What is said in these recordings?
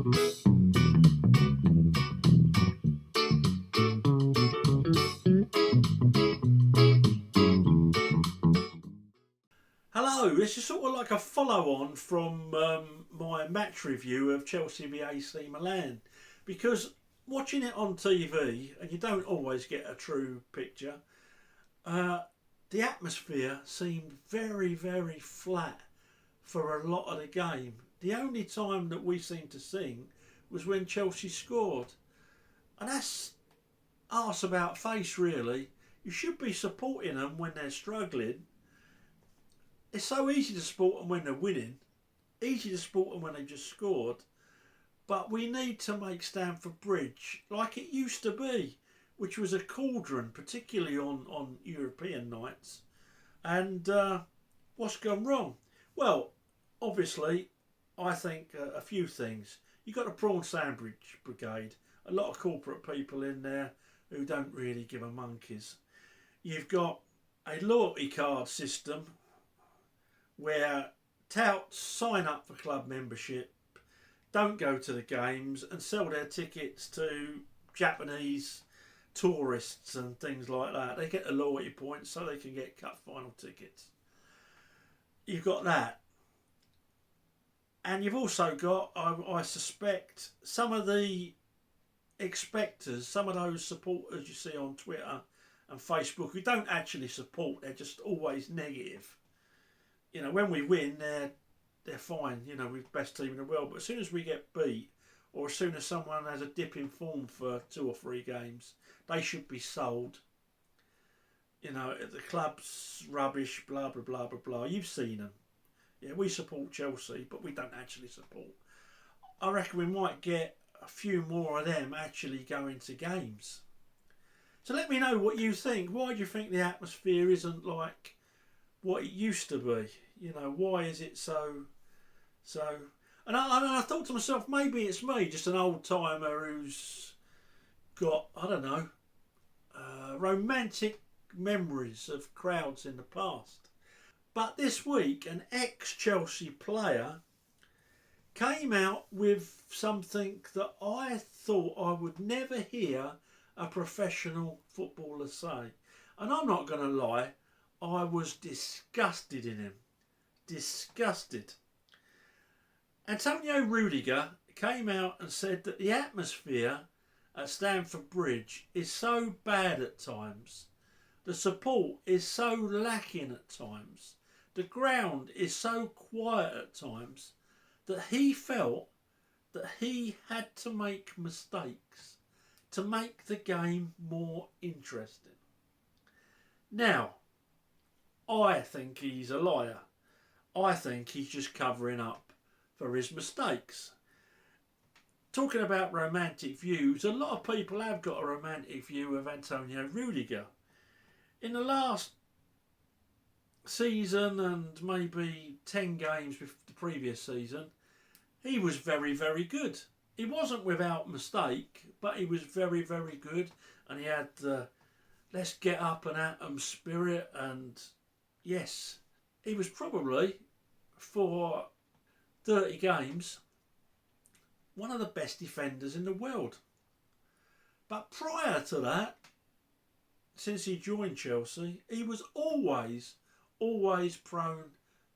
Hello, this is sort of like a follow-on from my match review of Chelsea v AC Milan, because watching it on TV, and you don't always get a true picture, the atmosphere seemed very, very flat for a lot of the game. The only time that we seemed to sing was when Chelsea scored, and that's arse about face really. You should be supporting them when they're struggling. It's so easy to support them when they're winning, easy to support them when they just scored, but we need to make Stamford Bridge like it used to be, which was a cauldron, particularly on European nights. And what's gone wrong? Well, obviously, I think a few things. You've got the Prawn Sandwich Brigade, a lot of corporate people in there who don't really give a monkeys. You've got a loyalty card system where touts sign up for club membership, don't go to the games and sell their tickets to Japanese tourists and things like that. They get the loyalty points so they can get cup final tickets. You've got that. And you've also got, I suspect, some of the expectors, some of those supporters you see on Twitter and Facebook who don't actually support, they're just always negative. You know, when we win, they're fine. You know, we're the best team in the world. But as soon as we get beat, or as soon as someone has a dip in form for 2 or 3 games, they should be sold. You know, the club's rubbish, blah, blah, blah, blah, blah. You've seen them. Yeah, we support Chelsea, but we don't actually support. I reckon we might get a few more of them actually going to games. So let me know what you think. Why do you think the atmosphere isn't like what it used to be? You know, why is it so? And I thought to myself, maybe it's me, just an old timer who's got, I don't know, romantic memories of crowds in the past. But this week, an ex-Chelsea player came out with something that I thought I would never hear a professional footballer say. And I'm not going to lie, I was disgusted in him. Disgusted. Antonio Rudiger came out and said that the atmosphere at Stamford Bridge is so bad at times. The support is so lacking at times. The ground is so quiet at times that he felt that he had to make mistakes to make the game more interesting. Now, I think he's a liar. I think he's just covering up for his mistakes. Talking about romantic views, a lot of people have got a romantic view of Antonio Rudiger. In the last season and maybe 10 games with the previous season, he was very, very good. He wasn't without mistake, but he was very, very good, and he had the let's get up and at 'em spirit, and yes, he was probably, for 30 games, one of the best defenders in the world. But prior to that, since he joined Chelsea, he was always prone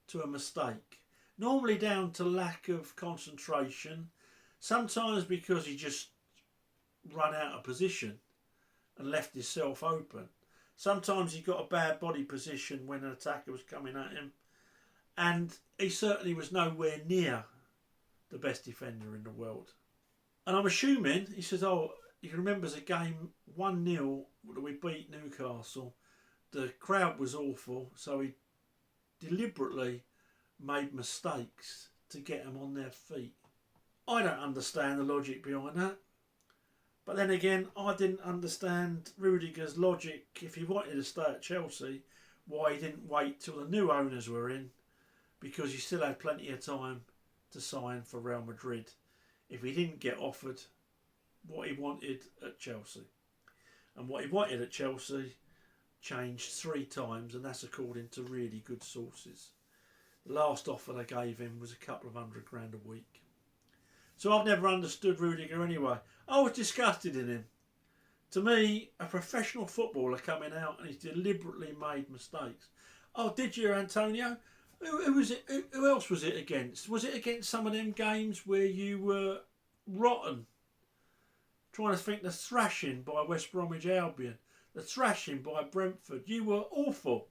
to a mistake. Normally down to lack of concentration, sometimes because he just run out of position and left himself open. Sometimes he got a bad body position when an attacker was coming at him. And he certainly was nowhere near the best defender in the world. And I'm assuming, he says, he remembers a game 1-0 that we beat Newcastle. The crowd was awful, so he deliberately made mistakes to get them on their feet. I don't understand the logic behind that. But then again, I didn't understand Rudiger's logic if he wanted to stay at Chelsea, why he didn't wait till the new owners were in, because he still had plenty of time to sign for Real Madrid if he didn't get offered what he wanted at Chelsea. And what he wanted at Chelsea changed 3 times, and that's according to really good sources. The last offer they gave him was a couple of £100 a week. So I've never understood Rudiger anyway. I was disgusted in him. To me, a professional footballer coming out and he's deliberately made mistakes. Oh, did you, Antonio? Who was it? Who else was it against? Was it against some of them games where you were rotten? Trying to think, the thrashing by West Bromwich Albion, the thrashing by Brentford. You were awful.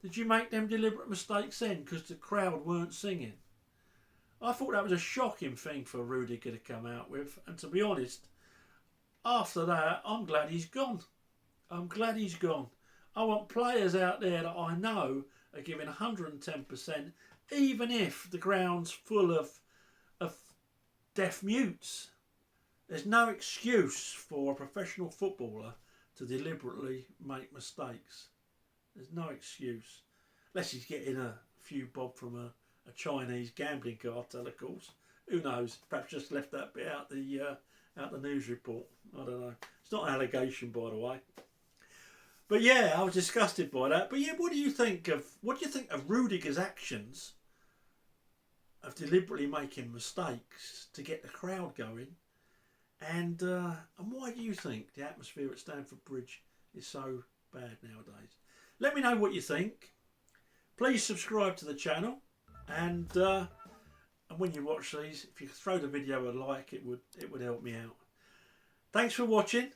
Did you make them deliberate mistakes then because the crowd weren't singing? I thought that was a shocking thing for Rudiger to come out with. And to be honest, after that, I'm glad he's gone. I'm glad he's gone. I want players out there that I know are giving 110%, even if the ground's full of deaf mutes. There's no excuse for a professional footballer to deliberately make mistakes. There's no excuse. Unless he's getting a few bob from a Chinese gambling cartel, of course. Who knows? Perhaps just left that bit out the news report. I don't know. It's not an allegation, by the way. But yeah, I was disgusted by that. But yeah, what do you think of Rudiger's actions of deliberately making mistakes to get the crowd going? And why do you think the atmosphere at Stamford Bridge is so bad nowadays? Let me know what you think. Please subscribe to the channel, and when you watch these, if you throw the video a like, it would help me out. Thanks for watching.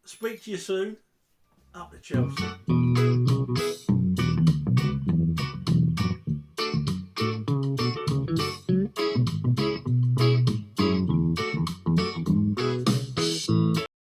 Speak to you soon. Up to Chelsea.